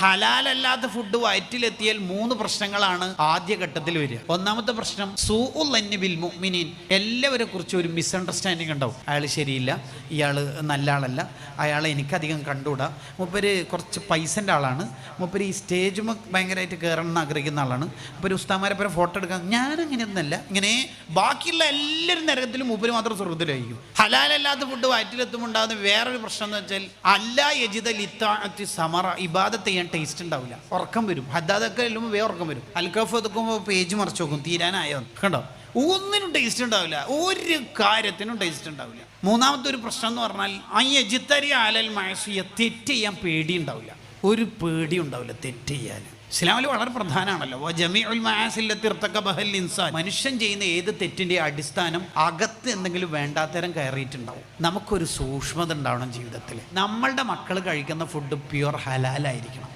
ഹലാലല്ലാത്ത food വയറ്റിലെത്തിയാൽ 3 പ്രശ്നങ്ങളാണ് ആദ്യഘട്ടത്തിൽ വരിക. ഒന്നാമത്തെ പ്രശ്നം സൂഉൽ അന്നി ബിൽ മുഅ്മിനീൻ, എല്ലാവരെ കുറിച്ച് ഒരു മിസ്അണ്ടർസ്റ്റാൻഡിങ് ഉണ്ടാവും. അയാൾ ശരിയില്ല, ഇയാൾ നല്ല ആളല്ല, അയാളെ എനിക്കധികം കണ്ടുകൂടാ, മൂപ്പര് കുറച്ച് പൈസൻ്റെ ആളാണ്, മൂപ്പര് ഈ സ്റ്റേജ് ഭയങ്കരമായിട്ട് കയറണം എന്ന് ആഗ്രഹിക്കുന്ന ആളാണ്, മൂപ്പര് ഉസ്താമാരെ പോലെ ഫോട്ടോ എടുക്കാൻ, ഞാനങ്ങനെയൊന്നല്ല. ഇങ്ങനെ ബാക്കിയുള്ള എല്ലാവരും നരകത്തിലും മൂപ്പര് മാത്രം സ്വർഗ്ഗത്തിലായിരിക്കും. ഹലാലല്ലാത്ത ഫുഡ് വയറ്റിലെത്തുമ്പോൾ ഉണ്ടാകുന്ന വേറൊരു പ്രശ്നം എന്ന് വെച്ചാൽ അല്ലാ യജിദ ലിത്താഅത്തി സമറ, ഇബാദത്ത് ചെയ്യാൻ ടേസ്റ്റ് ഉണ്ടാവില്ല, ഉറക്കം വരും. ഹദ്ദാദൊക്കെ എല്ലുമ്പോൾ വേറെ ഉറക്കം വരും. അൽക്കഫ് എടുക്കുമ്പോൾ പേജ് മറിച്ച് നോക്കും, തീരാനായോ കണ്ടോ, ഒന്നിനും ടേസ്റ്റ് ഉണ്ടാവില്ല, ഒരു കാര്യത്തിനും ടേസ്റ്റ് ഉണ്ടാവില്ല. മൂന്നാമത്തെ ഒരു പ്രശ്നം എന്ന് പറഞ്ഞാൽ അയ്യജിത്തരി ആലൽ മഅസിയ, തെറ്റ് ചെയ്യാൻ പേടി ഉണ്ടാവില്ല, ഒരു പേടി ഉണ്ടാവില്ല തെറ്റ് ചെയ്യാൻ. ഇസ്ലാമിൽ വളരെ പ്രധാനമാണല്ലോ ജമീഉൽ മആസിൽ ലത്തി ഇർതകബഹൽ ഇൻസാൻ, മനുഷ്യൻ ചെയ്യുന്ന ഏത് തെറ്റിൻ്റെ അടിസ്ഥാനം അകത്ത് എന്തെങ്കിലും വേണ്ടാത്തരം കയറിയിട്ടുണ്ടാവും. നമുക്കൊരു സൂക്ഷ്മത ഉണ്ടാവണം ജീവിതത്തിൽ. നമ്മളുടെ മക്കൾ കഴിക്കുന്ന ഫുഡ് പ്യുവർ ഹലാലായിരിക്കണം.